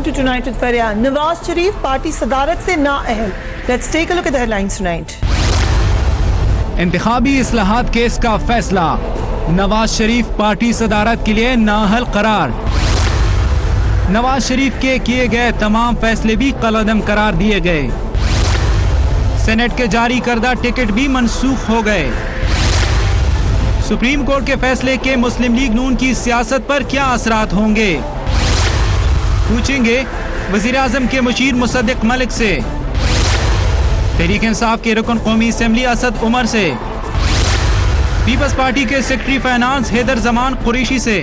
welcome to Tonight with Faryan. Nawaz Sharif party सदारत से नाअहल. Let's take a look at the headlines tonight. इंतखाबी इस्लाहात case का फैसला, नवाज शरीफ पार्टी सदारत के लिए नाअहल करार. नवाज शरीफ के किए गए तमाम फैसले भी कलअदम करार दिए गए. सेनेट के जारी करदा टिकट भी मनसूख हो गए. सुप्रीम कोर्ट के फैसले के मुस्लिम लीग नून की सियासत पर क्या असरात होंगे, पूछेंगे वजीर आजम के मुशीर मुसद्दिक मलिक से, तहरीक इंसाफ के रुकन कौमी असेंबली असद उमर से, पीपल्स पार्टी के सेक्रेटरी फाइनेंस हैदर जमान कुरैशी से.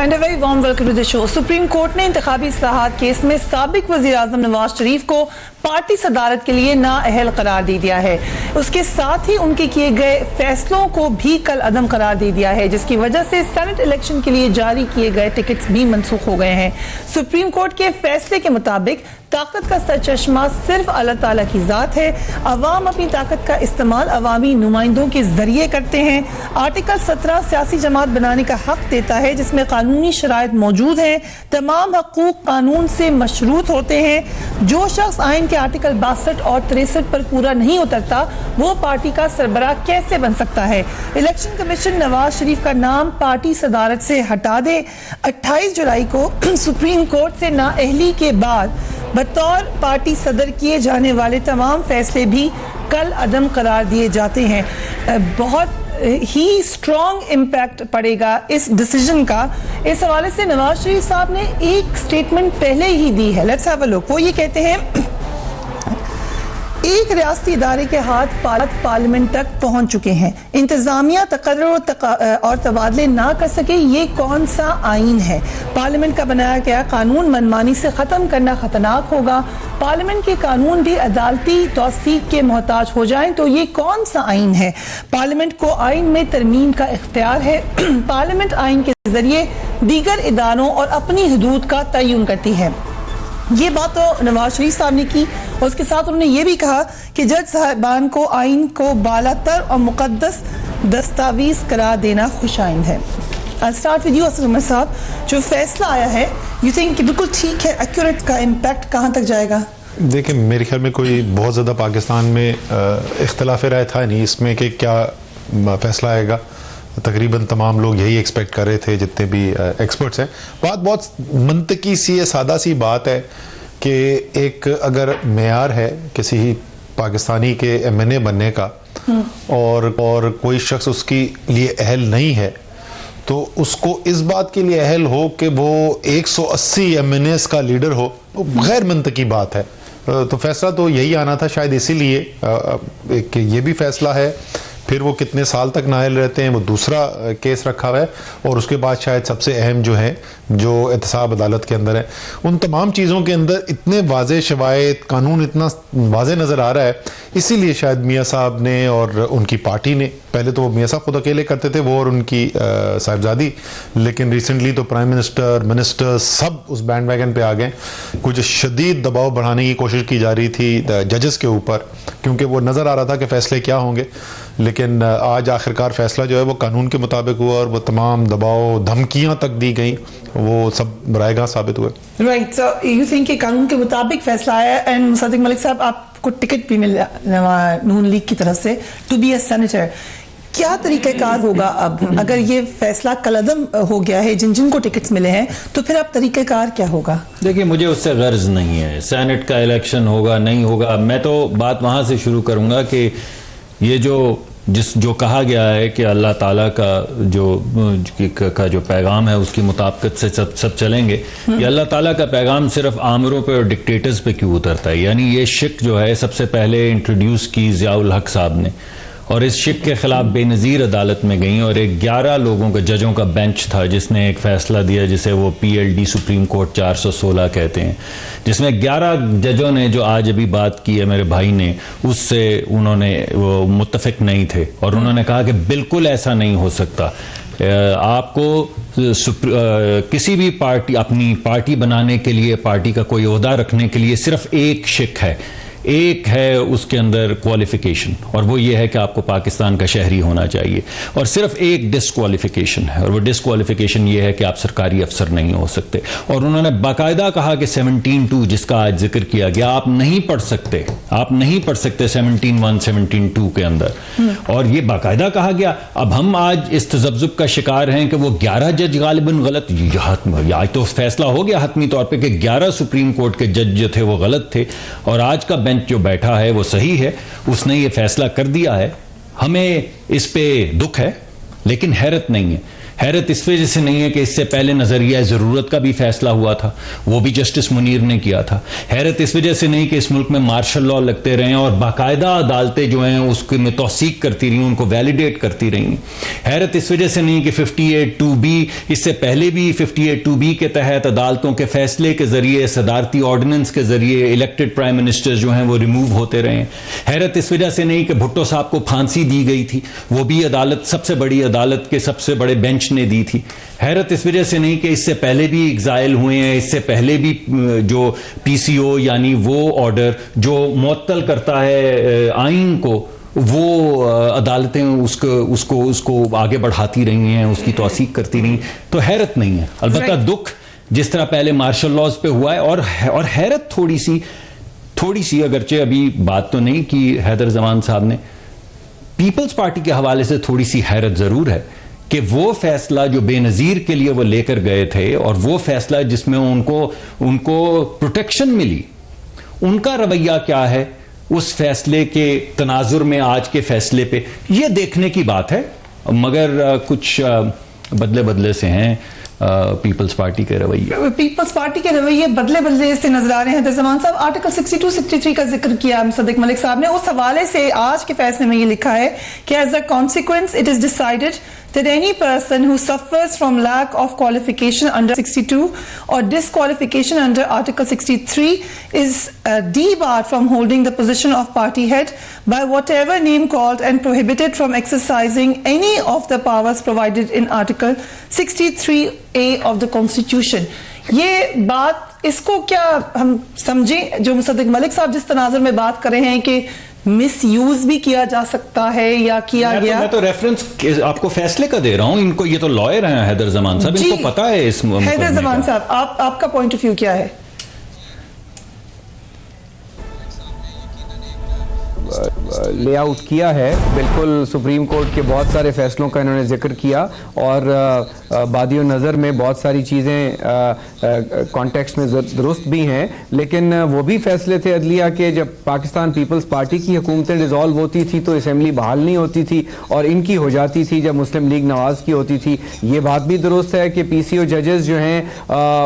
And a very warm welcome to the show. Supreme court ने इंतखाबी इस्लाहात केस में साबिक वज़ीर आज़म नवाज शरीफ को पार्टी सदारत के लिए नाअहल करार दे दिया है. उसके साथ ही उनके किए गए फैसलों को भी कल अदम करार दे दिया है, जिसकी वजह से सेनेट इलेक्शन के लिए जारी किए गए टिकट्स भी मनसूख हो गए हैं. सुप्रीम कोर्ट के फैसले के मुताबिक ताकत का सरचश्मा सिर्फ अल्लाह ताला की ज़ात है. अवाम अपनी ताकत का इस्तेमाल अवामी नुमाइंदों के जरिए करते हैं. आर्टिकल 17 सियासी जमात बनाने का हक देता है, जिसमें कानूनी शराइत मौजूद हैं. तमाम हकूक कानून से मशरूत होते हैं. जो शख्स आइन के आर्टिकल 62 और 63 पर पूरा नहीं उतरता वो पार्टी का सरबराह कैसे बन सकता है. इलेक्शन कमीशन नवाज शरीफ का नाम पार्टी सदारत से हटा दे. 28 जुलाई को सुप्रीम कोर्ट से नाअहली के बाद बतौर पार्टी सदर किए जाने वाले तमाम फैसले भी कल अदम करार दिए जाते हैं. बहुत ही स्ट्रॉन्ग इम्पैक्ट पड़ेगा इस डिसीजन का. इस हवाले से नवाज शरीफ साहब ने एक स्टेटमेंट पहले ही दी है. Let's have a look. वो ये कहते हैं एक रियासती इदारे के हाथ पार्लियामेंट तक पहुंच चुके हैं. इंतजामिया तकर्रुर और तबादले ना कर सके, ये कौन सा आइन है. पार्लियामेंट का बनाया गया कानून मनमानी से ख़त्म करना खतरनाक होगा. पार्लियामेंट के कानून भी अदालती तौसीक के मोहताज हो जाएं तो ये कौन सा आइन है. पार्लियामेंट को आइन में तरमीम का इख्तियार है. पार्लियामेंट आइन के जरिए दीगर इदारों और अपनी हदूद का तयन करती है. ये बात तो नवाज शरीफ साहब ने की और उसके साथ उन्होंने ये भी कहा कि जज साहबान को आइन को बालातर और मुकद्दस दस्तावेज करार देना खुशाइंद है. I'll start with you Asad Umar साहब. जो फैसला आया है, यू थिंक कि बिल्कुल ठीक है, एक्यूरेट का इम्पैक्ट कहाँ तक जाएगा? देखिए, मेरे ख्याल में कोई बहुत ज़्यादा पाकिस्तान में इख्तलाफ राय था नहीं इसमें कि क्या फैसला आएगा. तकरीबन तमाम लोग यही एक्सपेक्ट कर रहे थे, जितने भी एक्सपर्ट्स हैं. बात बहुत मंतकी सी है, सादा सी बात है कि एक अगर मेयार है किसी पाकिस्तानी के MNA बनने का और कोई शख्स उसके लिए अहल नहीं है, तो उसको इस बात के लिए अहल हो कि वो 180 MNAs का लीडर हो, वो गैर मंतकी बात है. तो फैसला तो यही आना था शायद, इसीलिए कि ये भी फैसला है. फिर वो कितने साल तक नाअहल रहते हैं वो दूसरा केस रखा हुआ है. और उसके बाद शायद सबसे अहम जो है, जो एहतसाब अदालत के अंदर है, उन तमाम चीज़ों के अंदर इतने वाज़े शवायद, कानून इतना वाज़े नज़र आ रहा है. इसीलिए शायद मियाँ साहब ने और उनकी पार्टी ने, पहले तो वो मियाँ साहब खुद अकेले करते थे, वो और उनकी साहिबजादी, लेकिन रिसेंटली तो प्राइम मिनिस्टर सब उस बैंड वैगन पे आ गए. कुछ शदीद दबाव बढ़ाने की कोशिश की जा रही थी जजेस के ऊपर, क्योंकि वो नज़र आ रहा था कि फ़ैसले क्या होंगे. लेकिन आज आखिरकार फैसला जो है वो कानून के मुताबिक हुआ और वो तमाम दबाव धमकियां तक दी गई, वो सब रायगा साबित हुए. राइट. सो यू थिंक कि कानून के मुताबिक फैसला आया. एंड मुसद्दिक मलिक साहब, आपको टिकट भी मिला नून लीग की तरफ से टू बी ए सेनेटर. क्या तरीक़ाकार होगा अब अगर ये फैसला कलअदम हो गया है, जिन जिनको टिकट्स मिले हैं, तो फिर अब तरीक़ाकार क्या होगा? देखिए, मुझे उससे गर्ज नहीं है. सेनेट का इलेक्शन होगा नहीं होगा, मैं तो बात वहाँ से शुरू करूँगा कि ये जो कहा गया है कि अल्लाह ताला का जो पैगाम है उसकी मुताबिकत से सब चलेंगे. ये अल्लाह ताला का पैगाम सिर्फ आमरों पे और डिक्टेटर्स पे क्यों उतरता है? यानी ये शिक जो है सबसे पहले इंट्रोड्यूस की ज़ियाउल हक साहब ने, और इस शिक के खिलाफ बेनज़ीर अदालत में गई और एक 11 लोगों का जजों का बेंच था जिसने एक फ़ैसला दिया जिसे वो PLD सुप्रीम कोर्ट 416 कहते हैं, जिसमें 11 जजों ने जो आज अभी बात की है मेरे भाई ने, उससे उन्होंने वो मुत्तफिक नहीं थे और उन्होंने कहा कि बिल्कुल ऐसा नहीं हो सकता. आपको किसी भी पार्टी, अपनी पार्टी बनाने के लिए, पार्टी का कोई ओहदा रखने के लिए सिर्फ एक शिक है एक है उसके अंदर क्वालिफिकेशन, और वो ये है कि आपको पाकिस्तान का शहरी होना चाहिए, और सिर्फ एक डिस्क्वालिफिकेशन है, और वो डिस्क्वालिफिकेशन ये है कि आप सरकारी अफसर नहीं हो सकते। और उन्होंने बाकायदा कहा कि 17(2) जिसका आज जिक्र किया गया, आप नहीं पढ़ सकते 17(1) 17(2) के अंदर, और ये बाकायदा कहा गया। अब हम आज इस तजब्जुब का शिकार हैं कि वो 11 जज गालिबन गलत, आज तो फैसला हो गया हतमी तौर पे कि 11 सुप्रीम कोर्ट के जज जो थे वो गलत थे, और आज का बेंच जो बैठा है वो सही है, उसने ये फैसला कर दिया है। हमें इस पे दुख है, लेकिन हैरत नहीं है। हैरत इस वजह से नहीं है कि इससे पहले नजरिया ज़रूरत का भी फैसला हुआ था, वो भी जस्टिस मुनीर ने किया था। हैरत इस वजह से नहीं कि इस मुल्क में मार्शल लॉ लगते रहे और बाकायदा अदालतें जो हैं उसके में तौसीक करती रही, उनको वैलिडेट करती रही। हैरत इस वजह से नहीं कि 58(2)B, इससे पहले भी 58(2)B के तहत अदालतों के फैसले के जरिए, सदारती ऑर्डिनेंस के जरिए इलेक्टेड प्राइम मिनिस्टर जो हैं वो रिमूव होते रहे। हैरत इस वजह से नहीं कि भुट्टो साहब को फांसी दी गई थी, वो भी अदालत, सबसे बड़ी अदालत के सबसे बड़े बेंच ने दी थी। हैरत इस वजह से नहीं कि इससे पहले भी एग्जाइल हुए हैं, इससे पहले भी जो PCO यानी वो ऑर्डर जो मुअत्तल करता है आइन को, वो अदालतें उसको आगे बढ़ाती रही हैं, उसकी तौसीक करती रही। तो हैरत नहीं है, अलबत्ता दुख जिस तरह पहले मार्शल लॉज पे हुआ है, और हैरत थोड़ी सी अगरचे अभी बात तो नहीं की हैदर जमान साहब ने, पीपल्स पार्टी के हवाले से थोड़ी सी हैरत जरूर है कि वो फैसला जो बेनजीर के लिए वो लेकर गए थे, और वो फैसला जिसमें उनको प्रोटेक्शन मिली, उनका रवैया क्या है उस फैसले के तनाजुर में आज के फैसले पे, ये देखने की बात है। मगर कुछ बदले से हैं पीपल्स पार्टी के रवैये। पीपल्स पार्टी के रवैये बदले से नजर आ रहे हैं। जमान साहब, आर्टिकल 62-63 का जिक्र किया मुसद्दिक मलिक साहब ने, उस हवाले से आज के फैसले में ये लिखा है कि as a consequence it is decided that any person who suffers from lack of qualification under 62 or disqualification under Article 63 is debarred from holding the position of party head by whatever name called and prohibited from exercising any of the powers provided in Article 63A of the Constitution. ये बात, इसको क्या हम समझें जो मुसद्दिक मलिक साहब जिस तनाजुर में बात कर रहे हैं कि मिसयूज भी किया जा सकता है या किया गया? मैं तो रेफरेंस आपको फैसले का दे रहा हूं, इनको, ये तो लॉयर हैं हैदर जमान साहब, इनको पता है इस हैदर जमान साहब, आपका पॉइंट ऑफ व्यू क्या है? लेआउट किया है, बिल्कुल सुप्रीम कोर्ट के बहुत सारे फैसलों का इन्होंने जिक्र किया, और बादियो नज़र में बहुत सारी चीज़ें कॉन्टेक्स्ट में दुरुस्त भी हैं, लेकिन वो भी फैसले थे अदलिया के जब पाकिस्तान पीपल्स पार्टी की हुकूमतें डिज़ोल्व होती थी तो असम्बली बहाल नहीं होती थी और इनकी हो जाती थी जब मुस्लिम लीग नवाज़ की होती थी। ये बात भी दुरुस्त है कि PCO जजेस जो हैं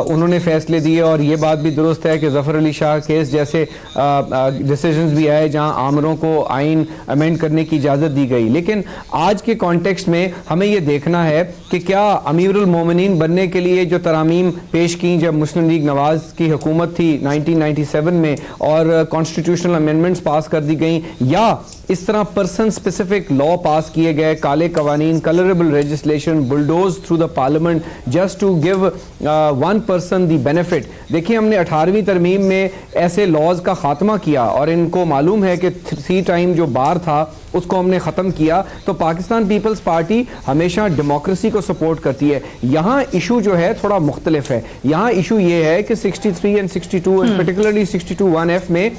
उन्होंने फैसले दिए, और ये बात भी दुरुस्त है कि ज़फ़र अली शाह केस जैसे डिसीजंस भी आए जहाँ आमरों को आइन अमेंड करने की इजाज़त दी गई। लेकिन आज के कॉन्टेक्स्ट में हमें ये देखना है कि क्या अमीरुल मोमिनीन बनने के लिए जो तरामीम पेश की जब मुस्लिम लीग नवाज की हुकूमत थी 1997 में और कॉन्स्टिट्यूशनल अमेंडमेंट्स पास कर दी गई, या इस तरह पर्सन स्पेसिफिक लॉ पास किए गए, काले कवानीन, colourable legislation bulldoze through the parliament just to give one person the benefit. देखिए, हमने 18वीं तरमीम में ऐसे लॉज का खात्मा किया और इनको मालूम है कि 3 टाइम जो बार था उसको हमने ख़त्म किया। तो पाकिस्तान पीपल्स पार्टी हमेशा डेमोक्रेसी को सपोर्ट करती है। यहाँ इशू जो है थोड़ा मुख्तलिफ है। यहाँ इशू ये है कि 63 एंड 62 एंड पर्टिकुलरली 62(1)(f) में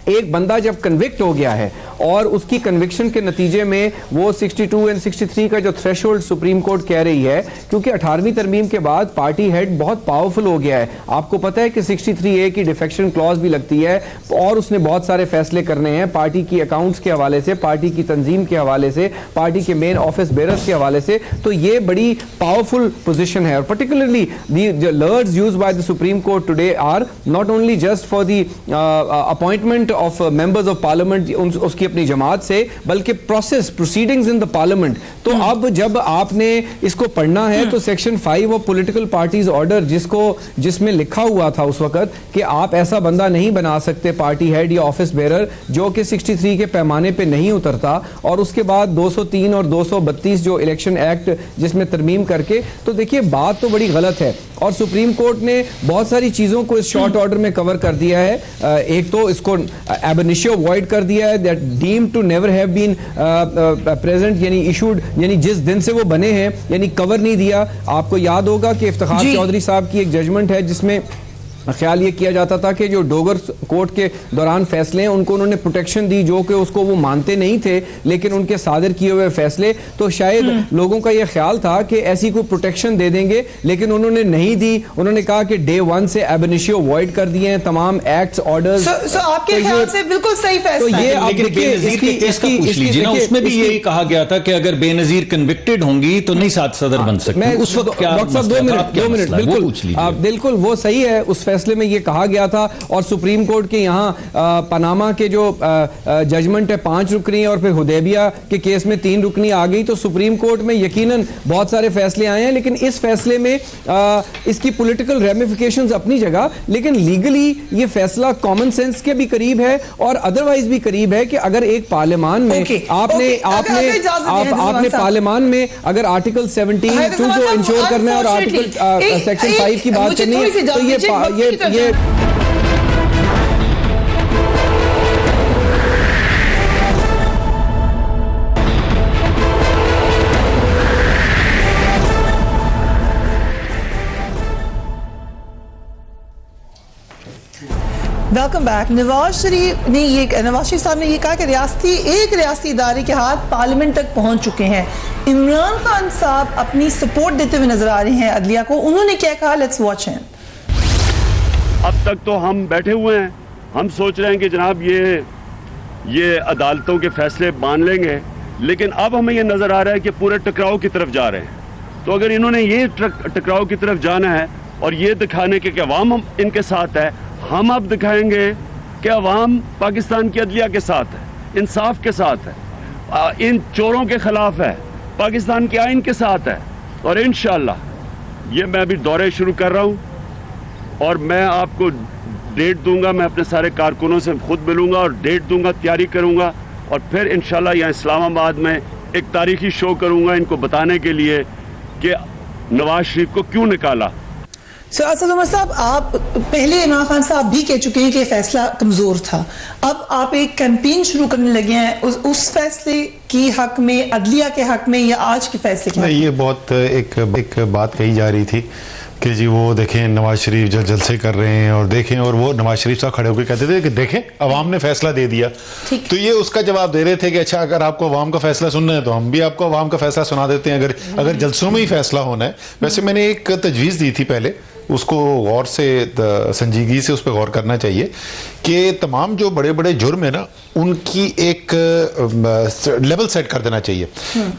एक बंदा जब कन्विक्ट हो गया है और उसकी कन्विक्शन के नतीजे में वो 62 एंड 63 का जो थ्रेशोल्ड सुप्रीम कोर्ट कह रही है, क्योंकि 18वीं तरमीम के बाद पार्टी हेड बहुत पावरफुल हो गया है। आपको पता है कि 63A की डिफेक्शन क्लॉज भी लगती है और उसने बहुत सारे फैसले करने हैं पार्टी की अकाउंट्स के हवाले से, पार्टी की तंजीम के हवाले से, पार्टी के मेन ऑफिस बेरर्स के हवाले से। तो ये बड़ी पावरफुल पोजिशन है और particularly the words used by the supreme court today are not only just for the appointment of members of parliament उसकी अपनी जमात से, बल्कि process proceedings in the parliament. तो अब जब आपने इसको पढ़ना है तो section 5 of political parties order जिसमें लिखा हुआ था उस वक्त कि आप ऐसा बंदा नहीं बना सकते पार्टी हेड या ऑफिस बेरर जो कि 63 के पैमाने पे नहीं उतरता, और उसके बाद 203 और 232 जो इलेक्शन एक्ट जिसमें तरमीम करके, तो देखिए बात तो बड़ी गलत है। और सुप्रीम कोर्ट ने बहुत सारी चीजों को इस शॉर्ट ऑर्डर में कवर कर दिया है। एक तो इसको एबनिशियो अवॉइड कर दिया है, that deem to never have been present, यानी इशूड, यानी जिस दिन से वो बने हैं, यानी कवर नहीं दिया। आपको याद होगा कि इफ्तिखार चौधरी साहब की एक जजमेंट है जिसमें ख्याल ये किया जाता था कि जो डोगर कोर्ट के दौरान फैसले हैं उनको उन्होंने प्रोटेक्शन दी, जो कि उसको वो मानते नहीं थे, लेकिन उनके सादर किए हुए फैसले, तो शायद लोगों का ये ख्याल था कि ऐसी कोई प्रोटेक्शन दे देंगे, लेकिन उन्होंने नहीं दी। उन्होंने कहा कि डे 1 से एबनिशियो अवॉइड कर दिए हैं तमाम एक्ट्स, ऑर्डर्स। आपके ख्याल से बिल्कुल सही फैसला है। लेकिन बेनजीर के केस का पूछ लीजिए ना, उसमें भी यही कहा गया था कि अगर बेनजीर कन्विक्टेड होंगी तो नहीं सदर बन सकते। उस वक्त क्या डॉक्टर साहब 2 मिनट बिल्कुल वो सही है, उस फैसले में ये कहा गया था। और सुप्रीम कोर्ट के यहाँ पनामा के जो जजमेंट है 5 रुकनी और फिर हुदैबिया के केस में 3 रुकनी आ गई, तो सुप्रीम कोर्ट में यकीनन बहुत सारे फैसले आए हैं, लेकिन इस फैसले में इसकी पॉलिटिकल रेमिफिकेशंस अपनी जगह, लेकिन लीगली ये फैसला कॉमन सेंस के भी करीब है और अदरवाइज भी करीब है कि अगर एक पार्लियामान में आपने पार्लियामान में अगर आर्टिकल 17(2) को इंश्योर करना है और आर्टिकल सेक्शन 5 की बात करनी है, तो ये वेलकम बैक। नवाज शरीफ साहब ने ये कहा कि रियासती इदारे के हाथ पार्लियामेंट तक पहुंच चुके हैं। इमरान खान साहब अपनी सपोर्ट देते हुए नजर आ रहे हैं अदलिया को। उन्होंने क्या कहा, लेट्स वॉच हिम। अब तक तो हम बैठे हुए हैं, हम सोच रहे हैं कि जनाब ये अदालतों के फैसले मान लेंगे, लेकिन अब हमें ये नज़र आ रहा है कि पूरे टकराव की तरफ जा रहे हैं। तो अगर इन्होंने ये टकराव की तरफ जाना है और ये दिखाने के कि अवाम इनके साथ है, हम अब दिखाएंगे कि अवाम पाकिस्तान की अदलिया के साथ है, इंसाफ के साथ है, इन चोरों के खिलाफ है, पाकिस्तान के आइन के साथ है। और इंशाअल्लाह ये मैं अभी दौरे शुरू कर रहा हूँ और मैं आपको डेट दूंगा, मैं अपने सारे कारकुनों से खुद मिलूंगा और डेट दूंगा, तैयारी करूंगा और फिर इंशाल्लाह यहाँ इस्लामाबाद में एक तारीखी शो करूंगा इनको बताने के लिए कि नवाज शरीफ को क्यों निकाला। असद उमर साहब, आप पहले इमरान खान साहब भी कह चुके हैं कि फैसला कमजोर था, अब आप एक कैंपेन शुरू करने लगे हैं उस फैसले की हक में, अदलिया के हक में, या आज के फैसले के हक में? ये बहुत एक बात कही जा रही थी कि जी वो देखें नवाज शरीफ जो जलसे कर रहे हैं और देखें, और वो नवाज शरीफ साहब खड़े होकर कहते थे कि देखें अवाम ने फैसला दे दिया। तो ये उसका जवाब दे रहे थे कि अच्छा अगर आपको अवाम का फैसला सुनना है तो हम भी आपको अवाम का फैसला सुना देते हैं, अगर जलसों में ही फैसला होना है। वैसे मैंने एक तजवीज़ दी थी पहले, उसको गौर से, संजीदगी से उस पर गौर करना चाहिए कि तमाम जो बड़े बड़े जुर्म है ना, उनकी एक लेवल सेट कर देना चाहिए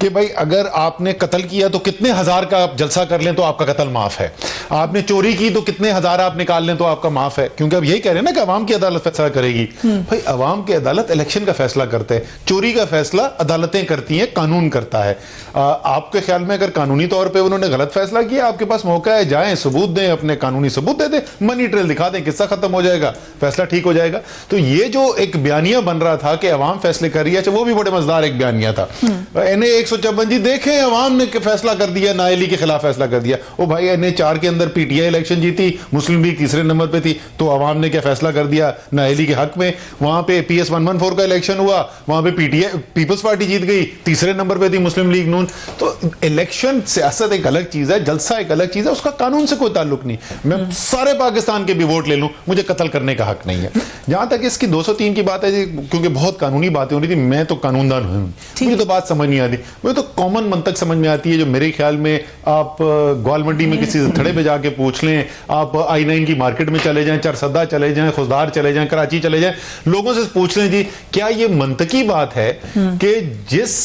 कि भाई अगर आपने कत्ल किया तो कितने हजार का आप जलसा कर लें तो आपका कत्ल माफ है, आपने चोरी की तो कितने हजार आप निकाल लें तो आपका माफ है, क्योंकि अब यही कह रहे हैं ना कि अवाम की अदालत फैसला करेगी। भाई अवाम की अदालत इलेक्शन का फैसला करते हैं, चोरी का फैसला अदालतें करती हैं, कानून करता है। आपके ख्याल में अगर कानूनी तौर पर उन्होंने गलत फैसला किया, आपके पास मौका है, जाएं सबूत दें, अपने कानूनी सबूत दे दें, मनी ट्रेल दिखा दें, किस्सा खत्म हो जाएगा, फैसला ठीक हो जाएगा। तो ये जो एक बयानिया बन रहा था कि अवाम फैसले कर रही है, वो भी बड़े मजेदार एक बयानिया था। NA 156 जी देखें अवाम ने फैसला कर दिया, नाअहली के खिलाफ फैसला कर दिया। ओ भाई NA 4 के अंदर PTI इलेक्शन जीती, मुस्लिम लीग तीसरे नंबर पे थी, तो अवाम ने क्या फैसला कर दिया नाअहली के हक में। वहां पे PS 114 का इलेक्शन हुआ, वहां पे PTI पीपल्स पार्टी जीत गई, तीसरे नंबर पे थी मुस्लिम लीग नून। तो इलेक्शन सियासत एक अलग चीज है, जलसा एक अलग चीज है, उसका कानून से कोई ताल्लुक नहीं। मैं सारे पाकिस्तान के भी वोट ले लूं, मुझे कत्ल करने का हक नहीं है। जहां तक इसकी 203 की बात है, क्योंकि बहुत कानूनी बातें हो रही थी, मैं तो कानूनदान हूं, मुझे तो बात समझ नहीं आती, मुझे तो कॉमन मंतक समझ में आती है, जो मेरे ख्याल में आप ग्वालमंडी में किसी थड़े पे जाके पूछ लें, आप I9 की मार्केट में चले जाएं, चरसदा चले जाएं, खुशदार चले जाएं, कराची चले जाएं, लोगों से पूछ लें जी क्या ये मंतकी बात है कि जिस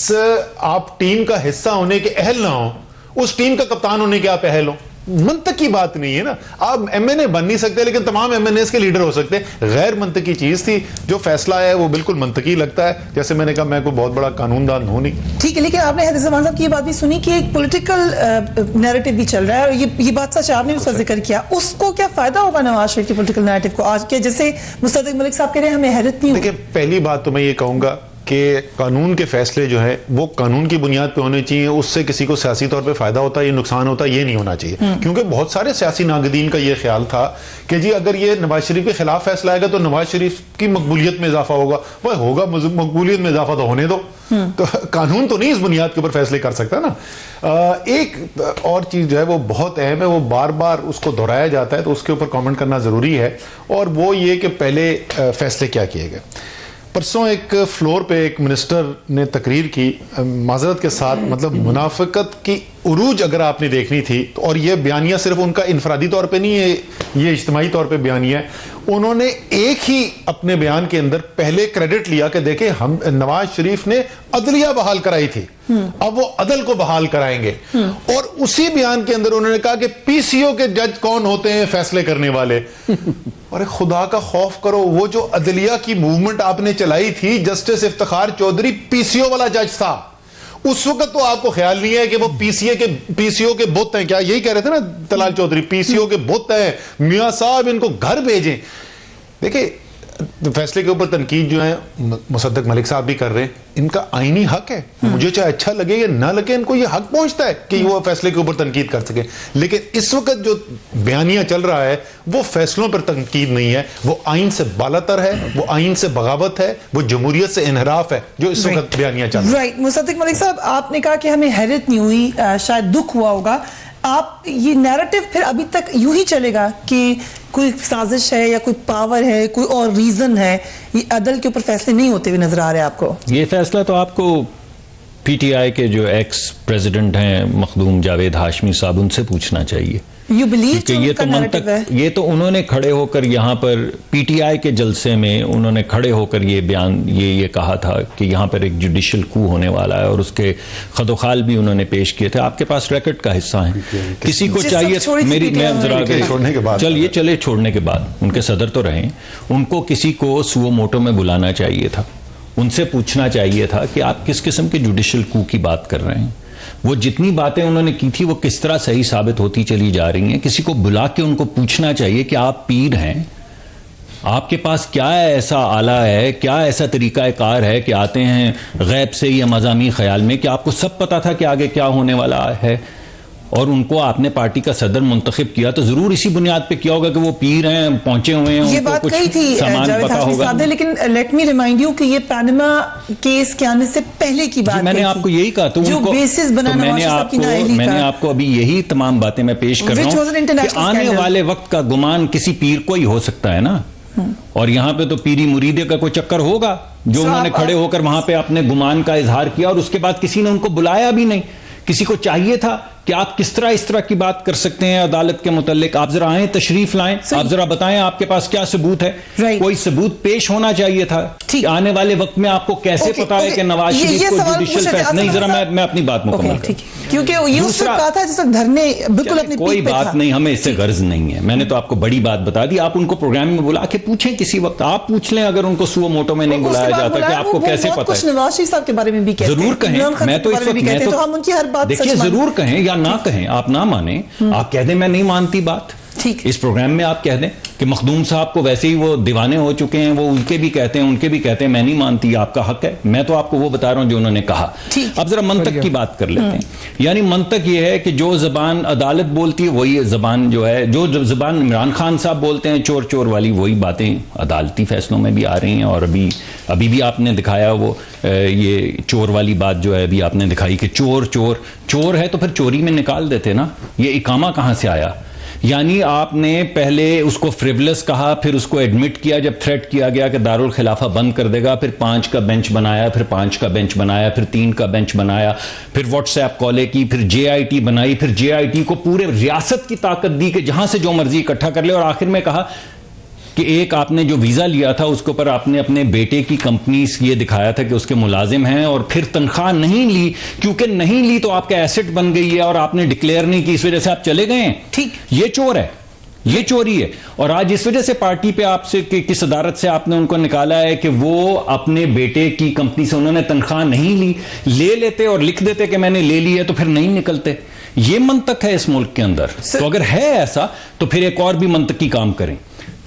आप टीम का हिस्सा होने के अहल ना हो, उस टीम का कप्तान होने के आप अहल हो? मंतक की बात नहीं है ना। आप MNA बन नहीं सकते, लेकिन तमाम MNAs के लीडर हो सकते हैं। गैर मंतकी चीज थी, जो फैसला है वो बिल्कुल मंतकी लगता है। जैसे मैंने कहा, मैं कोई बहुत बड़ा कानूनदान हूं नहीं। ठीक है, लेकिन आपने हैदर ज़मान साहब की ये बात भी सुनी कि एक पॉलिटिकल नैरेटिव भी चल रहा है, और ये बात सच, आपने उसका जिक्र किया। उसको क्या फायदा होगा नवाज शरीफ के पॉलिटिकल नैरेटिव को आज के? जैसे मुस्तफा मलिक साहब कह रहे हैं हमें हैरत नहीं। देखिए, पहली बात तो मैं ये कहूंगा कि कानून के फैसले जो है वो कानून की बुनियाद पे होने चाहिए, उससे किसी को सियासी तौर पे फायदा होता है या नुकसान होता है ये नहीं होना चाहिए। क्योंकि बहुत सारे सियासी नागदीन का ये ख्याल था कि जी अगर ये नवाज शरीफ के खिलाफ फैसला आएगा तो नवाज शरीफ की मकबूलियत में इजाफा होगा। वह होगा, मकबूलियत में इजाफा तो होने दो, तो कानून तो नहीं इस बुनियाद के ऊपर फैसले कर सकता ना। एक और चीज जो है वो बहुत अहम है, वो बार बार उसको दोहराया जाता है तो उसके ऊपर कमेंट करना जरूरी है, और वो ये कि पहले फैसले क्या किए गए। परसों एक फ्लोर पे एक मिनिस्टर ने तकरीर की, माजरत के साथ, मतलब मुनाफिकत की उरूज अगर आपने देखनी थी तो, और ये बयानिया सिर्फ उनका इनफरादी तौर पे नहीं है, ये इज्तिमाई तौर पे बयानिया है। उन्होंने एक ही अपने बयान के अंदर पहले क्रेडिट लिया कि देखे हम नवाज शरीफ ने अदलिया बहाल कराई थी, अब वो अदल को बहाल कराएंगे। और उसी बयान के अंदर उन्होंने कहा कि पीसीओ के जज कौन होते हैं फैसले करने वाले। अरे खुदा का खौफ करो, वो जो अदलिया की मूवमेंट आपने चलाई थी, जस्टिस इफ्तिखार चौधरी पीसीओ वाला जज था। उस वक्त तो आपको ख्याल नहीं है कि वो पीसीओ के बुत हैं, क्या यही कह रहे थे ना तलाल चौधरी, पीसीओ के बुत हैं, मियां साहब इनको घर भेजें। देखिए फैसले के ऊपर तनकीद जो है मुसद्दक मलिक साहब भी कर रहे हैं, इनका आईनी हक है, मुझे चाहे अच्छा लगे या ना लगे, इनको ये हक पहुंचता है कि वो फैसले के ऊपर तनकीद कर सके। लेकिन इस वक्त जो बयानिया चल रहा है वो फैसलों पर तनकीद नहीं है, वो आइन से बालातर है, वो आइन से बगावत है, वो जमहूरियत से इनहराफ है जो इस वक्त बयानिया चल रहा है। राइट मुसद्दक मलिक साहब, आपने कहा कि हमें हैरत नहीं हुई, शायद दुख हुआ होगा। आप ये नैरेटिव फिर अभी तक यूं ही चलेगा कि कोई साजिश है या कोई पावर है, कोई और रीजन है, ये अदल के ऊपर फैसले नहीं होते हुए नजर आ रहे हैं आपको? ये फैसला तो आपको पीटीआई के जो एक्स प्रेसिडेंट हैं मखदूम जावेद हाशमी साहब, उनसे पूछना चाहिए। यू बिलीव कि ये तो मंतक, ये तो उन्होंने खड़े होकर यहाँ पर पीटीआई के जलसे में उन्होंने खड़े होकर ये बयान ये कहा था कि यहाँ पर एक जुडिशियल कू होने वाला है, और उसके खदोखाल भी उन्होंने पेश किए थे। आपके पास रिकॉर्ड का हिस्सा है, किसी को चाहिए मेरी मैं जरा छोड़ने के बाद चले छोड़ने के बाद उनके सदर तो रहे, उनको किसी को सुओ मोटो में बुलाना चाहिए था, उनसे पूछना चाहिए था कि आप किस किस्म के जुडिशियल कू की बात कर रहे हैं। वो जितनी बातें उन्होंने की थी वो किस तरह सही साबित होती चली जा रही हैं। किसी को बुला के उनको पूछना चाहिए कि आप पीर हैं, आपके पास क्या ऐसा आला है, क्या ऐसा तरीकाकार है कि आते हैं गैब से या मज़ामी ख्याल में कि आपको सब पता था कि आगे क्या होने वाला है, और उनको आपने पार्टी का सदर मुंतखब किया तो जरूर इसी बुनियाद पे किया होगा कि वो पीर हैं, पहुंचे हुए हैं, ये बात कही थी जावेद हाशमी साहब ने। लेकिन लेट मी रिमाइंड यू कि ये पनामा केस के आने से पहले की बात, मैंने आपको यही कहा, तो जो बेसिस बना मैंने आपको अभी यही तमाम बातें मैं पेश कर रहा हूँ कि आने वाले वक्त का गुमान किसी पीर को ही हो सकता है ना। और यहाँ पे तो पीरी मुरीदे का कोई चक्कर होगा जो उन्होंने खड़े होकर वहां पे अपने गुमान का इजहार किया, और उसके बाद किसी ने उनको बुलाया भी नहीं। किसी को चाहिए था कि आप किस तरह इस तरह की बात कर सकते हैं अदालत के मुतल्लिक, आप जरा आए, तशरीफ लाएं, आप जरा बताएं आपके पास क्या सबूत है। कोई सबूत पेश होना चाहिए था कि आने वाले वक्त में आपको कैसे पता है कि नवाज शरीफ को जुडिशियल फैसला नहीं। जरा मैं अपनी बात मुकम्मल करूं, क्योंकि ये उससे कहा था जिस धरने बिल्कुल अपनी कोई बात नहीं, हमें इससे गर्ज नहीं है। मैंने तो आपको बड़ी बात बता दी, आप उनको प्रोग्राम में बुला के पूछें, किसी वक्त आप पूछ लें अगर उनको सुओ मोटो में नहीं बुलाया जाता कि आपको कैसे पता है। नवाज शरीफ साहब के बारे में भी जरूर कहें, मैं तो इस वक्त हम उनकी हर बात देखिए जरूर कहें या ना कहें, आप ना माने, आप कह दें मैं नहीं मानती बात, ठीक, इस प्रोग्राम में आप कह दें कि मखदूम साहब को वैसे ही वो दीवाने हो चुके हैं, वो उनके भी कहते हैं मैं नहीं मानती, आपका हक है। मैं तो आपको वो बता रहा हूं जो उन्होंने कहा। अब जरा मंतक की बात कर लेते हैं। यानी मंतक ये है कि जो जबान अदालत बोलती है वही जबान जो है, जो जबान इमरान खान साहब बोलते हैं चोर चोर वाली, वही बातें अदालती फैसलों में भी आ रही हैं। और अभी भी आपने दिखाया वो ये चोर वाली बात जो है अभी आपने दिखाई कि चोर चोर चोर है तो फिर चोरी में निकाल देते ना, ये इकामा कहां से आया। यानी आपने पहले उसको फ्रिवलेस कहा, फिर उसको एडमिट किया जब थ्रेट किया गया कि दारुल खिलाफा बंद कर देगा, फिर 5 का बेंच बनाया, फिर 5 का बेंच बनाया, फिर 3 का बेंच बनाया, फिर व्हाट्सएप कॉलें की, फिर JIT बनाई, फिर JIT को पूरे रियासत की ताकत दी कि जहां से जो मर्जी इकट्ठा कर ले, और आखिर में कहा कि एक आपने जो वीजा लिया था उसके ऊपर आपने अपने बेटे की कंपनी ये दिखाया था कि उसके मुलाजिम हैं, और फिर तनख्वाह नहीं ली, क्योंकि नहीं ली तो आपका एसेट बन गई है और आपने डिक्लेयर नहीं की, इस वजह से आप चले गए हैं। ठीक, ये चोर है, ये चोरी है। और आज इस वजह से पार्टी पे आपसे किस अदालत से आपने उनको निकाला है कि वो अपने बेटे की कंपनी से उन्होंने तनख्वाह नहीं ली, ले लेते और लिख देते कि मैंने ले ली है तो फिर नहीं निकलते। ये मंतक है इस मुल्क के अंदर। तो अगर है ऐसा तो फिर एक और भी मंतकी काम करें,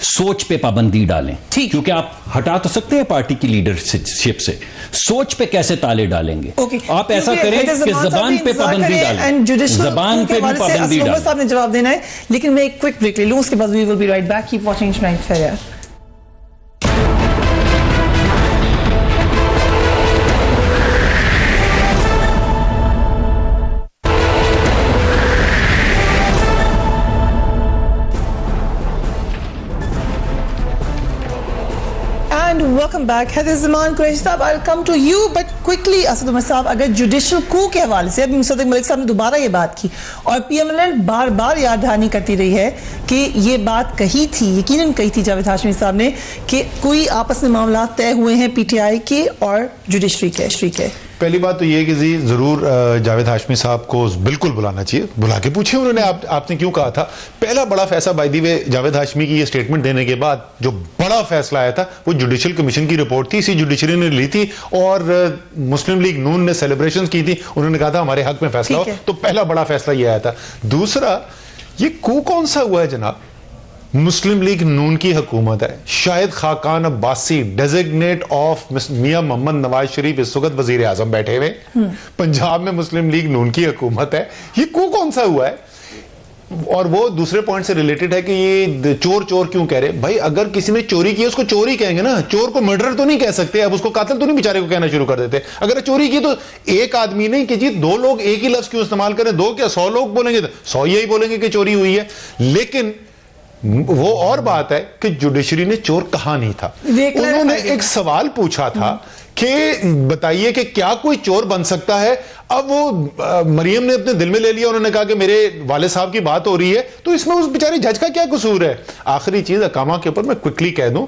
सोच पे पाबंदी डालें, ठीक। क्योंकि आप हटा तो सकते हैं पार्टी की लीडरशिप से, सोच पे कैसे ताले डालेंगे? आप ऐसा करें कि जबान पे पाबंदी डालें, जबान पे भी पाबंदी डालें। साहब ने जवाब देना है, लेकिन मैं एक क्विक ब्रेक ले लूं, उसके बाद we will be right back. Keep watching tonight fair. Welcome back. Haider Zaman Qureshi sahab, I will come to you but quickly. Asad Umar sahab, अगर जुडिशल कू के हवाले से अभी मुसद्दिक मलिक साहब ने दोबारा ये बात की और पीएमएल बार बार याद दहानी करती रही है कि ये बात कही थी, यकीनन कही थी जावेद हाशमी साहब ने, कि कोई आपस में मामला तय हुए हैं पीटीआई के और जुडिशरी के। पहली बात तो ये कि जी जरूर जावेद हाशमी साहब को बिल्कुल बुलाना चाहिए, बुला के पूछे उन्होंने आपने क्यों कहा था। पहला बड़ा फैसला by the way Javed Hashmi की ये स्टेटमेंट देने के बाद जो बड़ा फैसला आया था वो जुडिशियल कमीशन की रिपोर्ट थी, इसी जुडिशरी ने ली थी और मुस्लिम लीग नून ने सेलिब्रेशन की थी, उन्होंने कहा था हमारे हक में फैसला हो। तो पहला बड़ा फैसला ये आया था। दूसरा, ये कू कौन सा हुआ है जनाब? मुस्लिम लीग नून की हुकूमत है, शाहिद खाकान अब्बासी डेजिग्नेट ऑफ मियां मोहम्मद नवाज शरीफ इस वक्त वजीर आजम बैठे हुए, पंजाब में मुस्लिम लीग नून की हुकूमत है, ये कू कौन सा हुआ है? और वो दूसरे पॉइंट से रिलेटेड है कि ये चोर चोर क्यों कह रहे? भाई अगर किसी ने चोरी की उसको चोरी कहेंगे ना, चोर को मर्डर तो नहीं कह सकते, अब उसको कातिल तो नहीं बेचारे को कहना शुरू कर देते। अगर चोरी की तो एक आदमी नहीं कि जी दो लोग एक ही लफ्ज क्यों इस्तेमाल करें, दो क्या 100 लोग बोलेंगे तो 100 यही बोलेंगे कि चोरी हुई है। लेकिन वो और बात है कि जुडिशरी ने चोर कहा नहीं था। उन्होंने एक सवाल पूछा था कि बताइए कि क्या कोई चोर बन सकता है। अब वो मरियम ने अपने दिल में ले लिया, उन्होंने कहा कि मेरे वाले साहब की बात हो रही है, तो इसमें उस बेचारे जज का क्या कसूर है? आखिरी चीज अकामा के ऊपर मैं क्विकली कह दूं,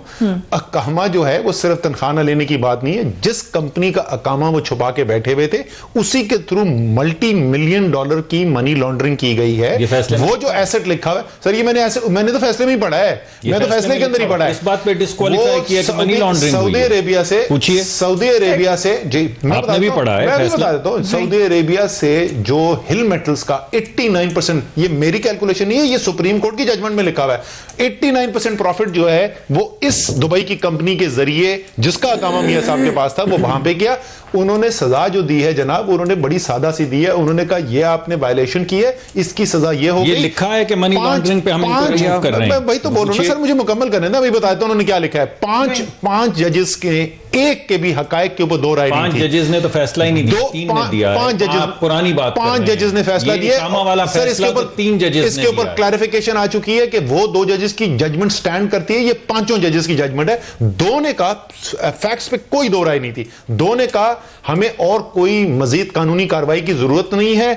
अकामा जो है वो सिर्फ तनख्वाह न लेने की बात नहीं है। जिस कंपनी का अकामा वो छुपा के बैठे हुए थे उसी के थ्रू मल्टी मिलियन डॉलर की मनी लॉन्ड्रिंग की गई है। वो जो एसेट लिखा हुआ है सर, ये मैंने तो फैसले में ही पढ़ा है, मैं तो फैसले के अंदर ही पढ़ा है। इस बात पे डिस्क्वालीफाई किया कि मनी लॉन्ड्रिंग सऊदी अरेबिया से, पूछिए सऊदी अरेबिया से, जी आपने भी पढ़ा है, मैं बता देता हूं, सऊदी अरेबिया से जो हिल मेटल्स का 89%, ये मेरी कैलकुलेशन नहीं है, ये सुप्रीम कोर्ट की जजमेंट में लिखा हुआ है, 89% प्रॉफिट जो है वो इस दुबई की कंपनी के जरिए, जिसका अकामा मियां साहब के पास था, वो वहां पे किया। उन्होंने सजा जो दी है जनाब, उन्होंने बड़ी सादा सी दी है। उन्होंने कहा ये आपने वायलेशन की है, इसकी सजा ये हो गई। ये लिखा है कि मनी लॉन्ड्रिंग पे हम इनको कर रहे हैं। भाई तो बोलो ना सर, मुझे मुकम्मल करने ना, भाई बताया तो उन्होंने क्या लिखा है। पांच जजेस के एक के भी हकायक के ऊपर दो राय नहीं थी। 5 जजेस ने तो फैसला ही नहीं दिया, 3 ने दिया है। 5 जजेस, पुरानी बात, 5 जजेस ने फैसला दिया। वाला सर इसके ऊपर 3 जजेस इसके ऊपर क्लैरिफिकेशन आ चुकी है कि वो 2 जजेस की जजमेंट स्टैंड करती है, ये 5 जजेस की जजमेंट है। 2 ने कहा, फैक्ट्स पे कोई दो राय नहीं थी, 2 ने कहा हमें और कोई मजीद कानूनी कार्रवाई की जरूरत नहीं है,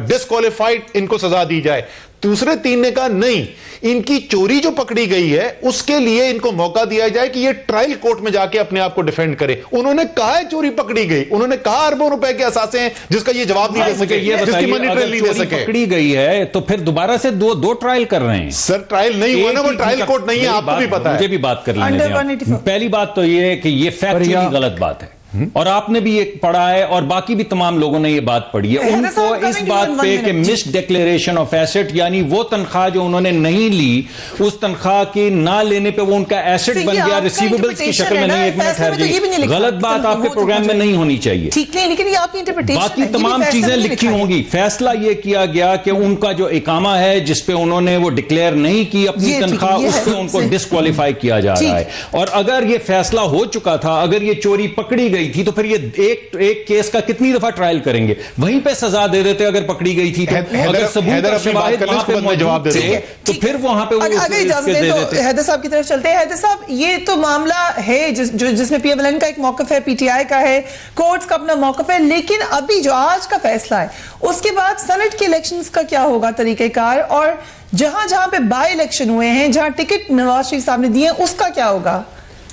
डिस्क्वालिफाइड इनको सजा दी जाए। दूसरे 3 ने कहा नहीं, इनकी चोरी जो पकड़ी गई है उसके लिए इनको मौका दिया जाए कि ये ट्रायल कोर्ट में जाके अपने आप को डिफेंड करे। उन्होंने कहा है चोरी पकड़ी गई, उन्होंने कहा अरबों रुपए के असासे हैं जिसका ये जवाब नहीं दे सके, जिसकी मनी ट्रेल नहीं दे सके। पकड़ी गई है तो फिर दोबारा से दो ट्रायल कर रहे हैं। सर ट्रायल नहीं हुआ ना, वो ट्रायल कोर्ट नहीं है, आपको भी पता है। मुझे भी बात कर लेने दें। पहली बात तो ये है कि ये फैक्चुअली गलत बात है, और आपने भी ये पढ़ा है और बाकी भी तमाम लोगों ने ये बात पढ़ी है। उनको इस बात पे कि मिस डिक्लेरेशन ऑफ एसेट, यानी वो तनख्वाह जो उन्होंने नहीं ली, उस तनख्वाह के ना लेने पे वो उनका एसेट बन गया, रिसीवेबल्स की शक्ल में नहीं। एक मिनट ठहरिए, गलत बात आपके प्रोग्राम में नहीं होनी चाहिए। ठीक नहीं, लेकिन ये आपकी इंटरप्रिटेशन, बाकी तमाम चीजें लिखी होंगी। फैसला ये किया गया कि उनका जो इकामा है जिसपे उन्होंने वो डिक्लेयर नहीं की अपनी तनख्वाह, उससे उनको डिस्क्वालीफाई किया जा रहा है। और अगर ये फैसला हो चुका था, अगर ये चोरी पकड़ी गई थी, तो फिर ये एक केस का कितनी दफा ट्रायल करेंगे? वहीं पे सजा दे देते अगर पकड़ी गई थी तो। अगर सबूत और शवाहिद वहां पे मौजूद थे तो फिर वहां पे अगर इजाजत दें तो हैदर साहब की तरफ चलते हैं। हैदर साहब, ये तो मामला है जिसमें पीएमएल का एक मौकफ है, पीटीआई का है, कोर्ट्स का अपना मौकफ है, लेकिन अभी जो आज का फैसला है उसके बाद सेनेट के इलेक्शंस का क्या होगा तरीकेकार, और जहां जहां पे बाय इलेक्शन हुए हैं, जहां टिकट नवाज शरीफ साहब ने दिए, उसका क्या होगा?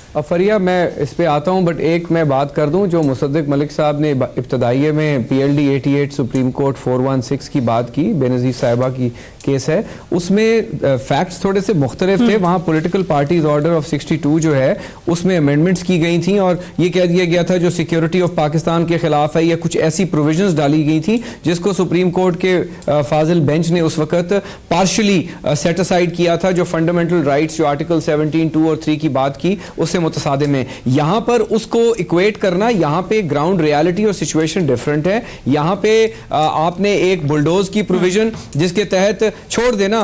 अब फरिया मैं इस पे आता हूँ, बट एक मैं बात कर दूं, जो मुसद्दिक मलिक साहब ने इब्तदाइये में PLD 88 सुप्रीम कोर्ट 416 की बात की, बेनज़ीर साहिबा की केस है, उसमें फैक्ट्स थोड़े से मुख्तलिफ थे। वहाँ पॉलिटिकल पार्टीज ऑर्डर ऑफ 62 जो है उसमें अमेंडमेंट्स की गई थी और ये कह दिया गया था जो सिक्योरिटी ऑफ पाकिस्तान के खिलाफ है, या कुछ ऐसी प्रोविजंस डाली गई थी जिसको सुप्रीम कोर्ट के फाजिल बेंच ने उस वक्त पार्शली सेट असाइड किया था, जो फंडामेंटल राइट्स जो आर्टिकल 17, 2 और 3 की बात की उससे मुतसादिम है। यहाँ पर उसको इक्वेट करना, यहाँ पे ग्राउंड रियलिटी और सिचुएशन डिफरेंट है। यहाँ पे आपने एक बुलडोज की प्रोविजन जिसके तहत छोड़ देना,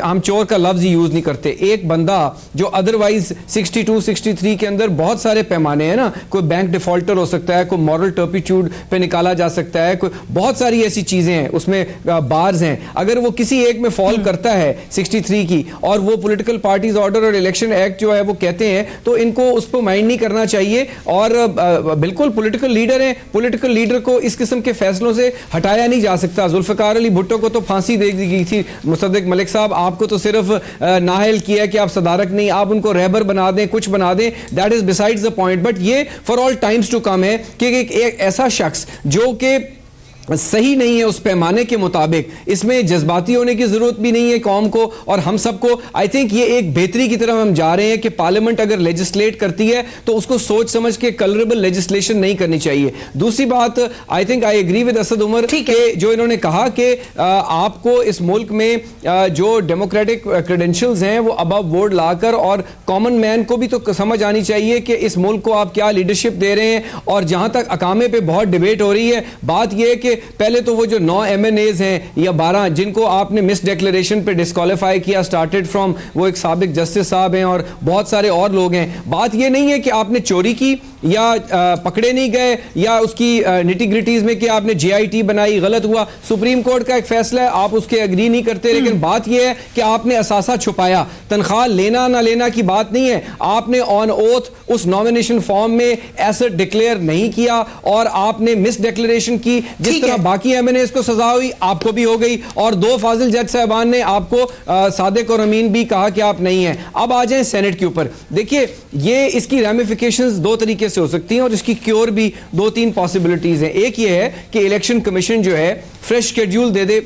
हम चोर का लफ्ज ही यूज नहीं करते, एक बंदा जो अदरवाइज 62, 63 के अंदर बहुत सारे पैमाने हैं ना, कोई बैंक डिफॉल्टर हो सकता है, कोई मॉरल टर्पिट्यूड पे निकाला जा सकता है, कोई बहुत सारी ऐसी चीजें हैं, उसमें बार्स हैं, अगर वो किसी एक में फॉल करता है 63 की और वो पॉलिटिकल पार्टीज ऑर्डर और इलेक्शन एक्ट जो है वो कहते हैं, तो इनको उस पर माइंड नहीं करना चाहिए। और बिल्कुल पॉलिटिकल लीडर हैं, पॉलिटिकल लीडर को इस किस्म के फैसलों से हटाया नहीं जा सकता। जुल्फिकार अली भुट्टो को तो फांसी दे दी गई थी, मुसद्दिक मलिक साहब आपको तो सिर्फ नाहल किया कि आप सदारक नहीं, आप उनको रहबर बना दें, कुछ बना दें, that is besides the point. But ये for all times to come है कि एक ऐसा शख्स जो कि सही नहीं है उस पैमाने के मुताबिक, इसमें जज्बाती होने की जरूरत भी नहीं है कौम को और हम सबको। आई थिंक ये एक बेहतरी की तरफ हम जा रहे हैं कि पार्लियामेंट अगर लेजिस्लेट करती है तो उसको सोच समझ के कलरेबल लेजिस्लेशन नहीं करनी चाहिए। दूसरी बात, I think I agree with Asad Umar के जो इन्होंने कहा कि आपको इस मुल्क में जो डेमोक्रेटिक क्रेडेंशियल्स हैं वो अबव बोर्ड लाकर, और कॉमन मैन को भी तो समझ आनी चाहिए कि इस मुल्क को आप क्या लीडरशिप दे रहे हैं। और जहां तक अकामे पे बहुत डिबेट हो रही है, बात यह है कि पहले तो वो जो 9 MNAs हैं या 12 जिनको आपने मिस डिक्लेरेशन पे डिस्क्वालीफाई किया, स्टार्टेड फ्रॉम वो एक साबिक जस्टिस साहब हैं और बहुत सारे और लोग हैं। बात ये नहीं है कि आपने चोरी की या पकड़े नहीं गए या उसकी निटी-ग्रिटीज में कि आपने JIT बनाई, गलत हुआ, सुप्रीम कोर्ट का एक फैसला है, आप उसके एग्री नहीं करते, लेकिन बात यह है कि आपने असासा छुपाया। तनख्वाह लेना ना लेना की बात नहीं है, आपने ऑन ओथ उस नॉमिनेशन फॉर्म में एसेट डिक्लेयर नहीं किया और आपने मिस डिक्लेरेशन की। जिस तरह बाकी MNAs को सजा हुई आपको भी हो गई, और 2 फाजिल जज साहबान ने आपको सादिक और अमीन भी कहा कि आप नहीं हैं। अब आ जाएं सेनेट के ऊपर। देखिए ये इसकी रैमिफिकेशंस 2 तरीके से हो सकती हैं और इसकी क्योर भी 2-3 पॉसिबिलिटीज हैं। एक ये है कि इलेक्शन कमीशन जो है फ्रेश शेड्यूल दे दे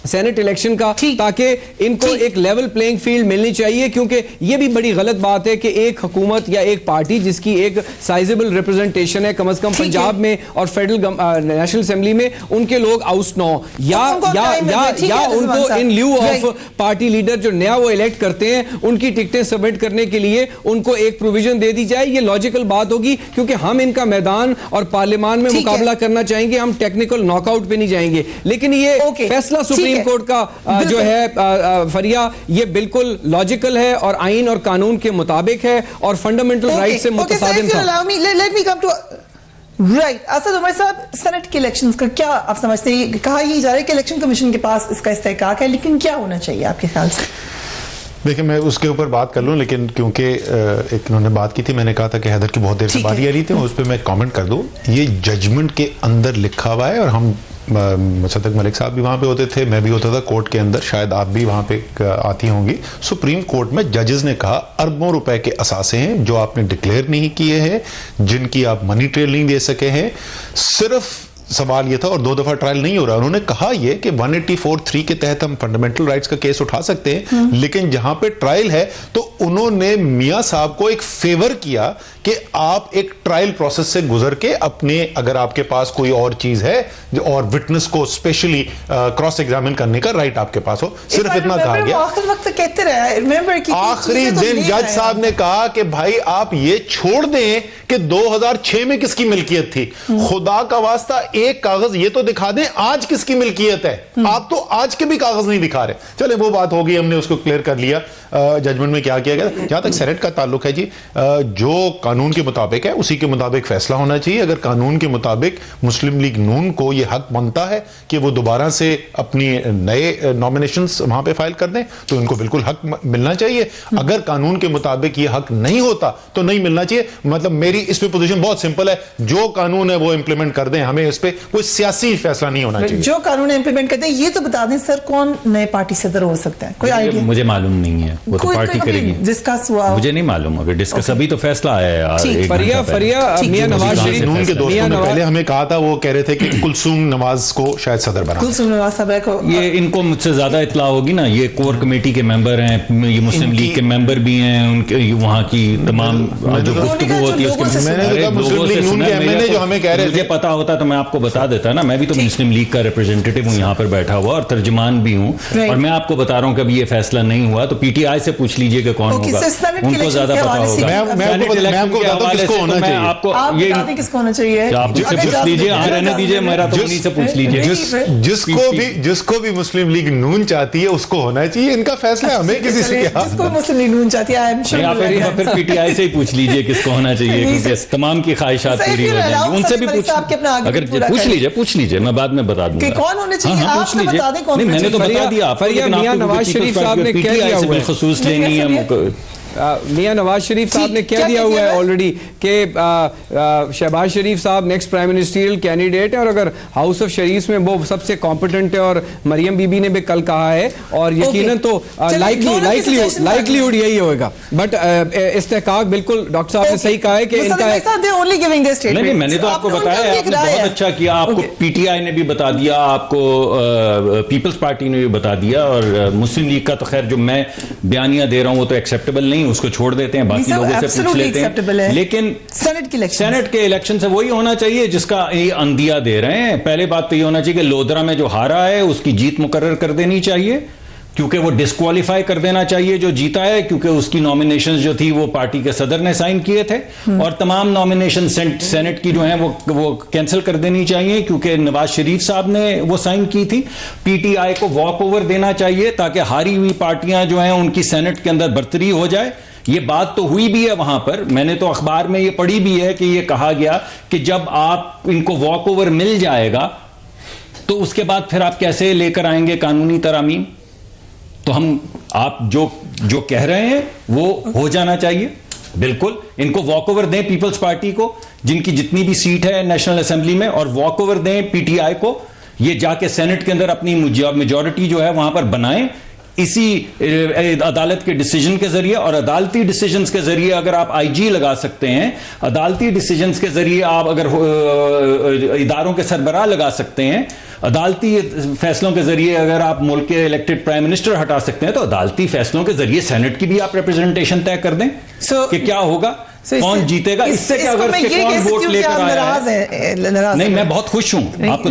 सेनेट इलेक्शन का, ताकि इनको एक लेवल प्लेइंग फील्ड मिलनी चाहिए, क्योंकि यह भी बड़ी गलत बात है कि एक हुकूमत या एक पार्टी जिसकी एक साइजेबल रिप्रेजेंटेशन है कम से कम पंजाब में और फेडरल नेशनल असेंबली में, उनके लोग आउट न हो या उनको इन ल्यू ऑफ पार्टी लीडर जो नया वो इलेक्ट करते हैं उनकी टिकटें सबमिट करने के लिए उनको एक प्रोविजन दे दी जाए। ये लॉजिकल बात होगी, क्योंकि हम इनका मैदान और पार्लियामान में मुकाबला करना चाहेंगे, हम टेक्निकल नॉकआउट पे नहीं जाएंगे। लेकिन ये फैसला सुप्रीम कोर्ट का जो है फरिया, ये बिल्कुल लॉजिकल है और आइन और कानून के मुताबिक है और फंडामेंटल राइट से मुतसादिम था। राइट, असद उमर साहब, सेनेट के इलेक्शंस का क्या आप समझते हैं? कहा यह जा रहा है कि इलेक्शन कमीशन के पास इसका इस्तेहकाक है, लेकिन क्या होना चाहिए आपके ख्याल से? देखिए मैं उसके ऊपर बात कर लूं, लेकिन क्योंकि एक उन्होंने बात की थी, मैंने कहा था कि हैदर की बहुत देर से बारी आ रही थी, उस पर मैं कमेंट कर दूं। ये जजमेंट के अंदर लिखा हुआ है और हम मुसद्दिक मलिक साहब भी वहाँ पे होते थे, मैं भी होता था कोर्ट के अंदर, शायद आप भी वहाँ पे आती होंगी। सुप्रीम कोर्ट में जजेस ने कहा अरबों रुपए के असासे हैं जो आपने डिक्लेयर नहीं किए हैं, जिनकी आप मनी ट्रेल नहीं दे सके हैं। सिर्फ सवाल ये था, और 2 दफा ट्रायल नहीं हो रहा, उन्होंने कहा ये कि 184(3) के तहत हम फंडामेंटल राइट्स का केस उठा सकते हैं, लेकिन जहां पे ट्रायल है तो उन्होंने मियां साहब को एक फेवर किया कि आप एक ट्रायल प्रोसेस से गुजर के अपने, अगर आपके पास कोई और चीज है और विटनेस को स्पेशली क्रॉस एग्जामिन करने का राइट आपके पास हो, सिर्फ इतना कहा गया। आखिरी दिन जज साहब ने कहा कि भाई आप ये छोड़ दें कि 2006 में किसकी मिल्कियत थी, खुदा का वास्ता एक कागज ये तो दिखा दें आज किसकी मिल्कियत है, आप तो आज के भी कागज नहीं दिखा रहे। चले वो बात होगी, हमने उसको क्लियर कर लिया जजमेंट में क्या किया गया। जहां तक सेनेट का ताल्लुक है जी, जो कानून के मुताबिक है उसी के मुताबिक फैसला होना चाहिए। अगर कानून के मुताबिक मुस्लिम लीग नून को यह हक बनता है कि वो दोबारा से अपनी नए नॉमिनेशंस वहां पे फाइल कर दें, तो इनको बिल्कुल हक मिलना चाहिए। अगर कानून के मुताबिक ये हक नहीं होता तो नहीं मिलना चाहिए। मतलब मेरी इस पे पोजीशन बहुत सिंपल है, जो कानून है वो इंप्लीमेंट कर दें, हमें इस पे पे कोई सियासी फैसला नहीं होना चाहिए। जो कानून इम्प्लीमेंट करते हैं ये तो बता दें सर, कौन नए पार्टी सदर हो सकता है? कोई आइडिया? मुझे मालूम नहीं है, वो तो पार्टी करेगी। डिस्कस हुआ? मुझे नहीं मालूम, अगर डिस्कस अभी तो फैसला आया है यार, एक फरिया घंटा पहले। मियां नवाज शरीफ नून के दोस्तों ने पहले हमें कहा था, वो कह रहे थे कि कुलसूम नवाज को शायद सदर बना। कुलसूम नवाज साहब को ये इनको मुझसे ज्यादा इत्ला होगी ना, ये कोर कमेटी के मेंबर हैं, ये मुस्लिम लीग के मेंबर भी हैं, उनके वहाँ की तमाम जो गुफ्तगू होती है उसके मैंने तो कहा मुस्लिम लीग नून के एमएलए जो हमें कह रहे थे, मुझे पता होता तो मैं आपको बता देता ना। मैं भी तो मुस्लिम लीग का रिप्रेजेंटेटिव हूँ, यहाँ पर बैठा हुआ और तर्जुमान भी हूँ, और मैं आपको बता रहा हूँ कि अभी ये फैसला नहीं हुआ तो पीटीआई से पूछ लीजिए कि कौन होगा, उनको ज्यादा पता होगा। मैं आपको बताता हूँ किसको होना चाहिए। आपको आप बता दें किसको होना चाहिए? आप मुझसे पूछ लीजिए, रहने दीजिए, मेरा तो उन्हीं से पूछ लीजिए। जिसको भी मुस्लिम लीग नून चाहती है उसको होना चाहिए, इनका फैसला हमें किसी से क्या। जिसको मुस्लिम लीग नून चाहती है, आप फिर पीटीआई से ही पूछ लीजिए किसको होना चाहिए, क्योंकि तमाम की ख्वाहिशात पूरी हो जाएंगी। उनसे भी अगर पूछ लीजिए, मैं बाद में बता दूंगा कौन होने चाहिए। पूछ लीजिए। मैंने तो बता दिया, मियां नवाज शरीफ साहब ने कह दिया हुआ है, खसूस लेनी है। मियां नवाज शरीफ साहब ने कह दिया हुआ है ऑलरेडी कि शहबाज शरीफ साहब नेक्स्ट प्राइम मिनिस्ट्रियल कैंडिडेट है, और अगर हाउस ऑफ शरीफ में वो सबसे कॉम्पिटेंट है, और मरियम बीबी ने भी कल कहा है, और यकीनन तो लाइकलीहुड यही होगा। बट इस्तेहकाक बिल्कुल डॉक्टर साहब ने सही कहा है कि इनका नहीं, मैंने तो आपको बताया, आपने बहुत अच्छा किया, आपको पीटीआई ने भी बता दिया, आपको पीपल्स पार्टी ने भी बता दिया, और मुस्लिम लीग का तो खैर जो मैं बयानिया दे रहा हूं वो तो एक्सेप्टेबल नहीं, उसको छोड़ देते हैं, बाकी लोगों से पूछ लेते हैं। लेकिन सेनेट के इलेक्शन से वही होना चाहिए जिसका ये अंदिया दे रहे हैं। पहले बात तो ये होना चाहिए कि लोधरा में जो हारा है उसकी जीत मुकर्रर कर देनी चाहिए, क्योंकि वो डिस्क्वालीफाई कर देना चाहिए जो जीता है, क्योंकि उसकी नॉमिनेशन जो थी वो पार्टी के सदर ने साइन किए थे, और तमाम नॉमिनेशन सेनेट की जो है वो कैंसिल कर देनी चाहिए, क्योंकि नवाज शरीफ साहब ने वो साइन की थी। पीटीआई को वॉक ओवर देना चाहिए ताकि हारी हुई पार्टियां जो हैं उनकी सेनेट के अंदर बर्तरी हो जाए। ये बात तो हुई भी है वहां पर, मैंने तो अखबार में ये पढ़ी भी है कि ये कहा गया कि जब आप इनको वॉक ओवर मिल जाएगा तो उसके बाद फिर आप कैसे लेकर आएंगे कानूनी तरामीम। तो आप जो कह रहे हैं वो हो जाना चाहिए, बिल्कुल इनको वॉक ओवर दें पीपल्स पार्टी को, जिनकी जितनी भी सीट है नेशनल असेंबली में, और वॉक ओवर दें पीटीआई को, ये जाके सेनेट के अंदर अपनी मेजॉरिटी जो है वहां पर बनाएं इसी अदालत के डिसीजन के जरिए। और अदालती डिसीजंस के जरिए अगर आप आईजी लगा सकते हैं, अदालती डिसीजंस के जरिए आप अगर इदारों के सरबराह लगा सकते हैं, अदालती फैसलों के जरिए अगर आप मुल्क के इलेक्टेड प्राइम मिनिस्टर हटा सकते हैं, तो अदालती फैसलों के जरिए सेनेट की भी आप रिप्रेजेंटेशन तय कर दें कि क्या होगा, कौन जीतेगा। इससे क्या अगर कौन वोट लेकर आया है। नहीं, मैं बहुत खुश हूं आपको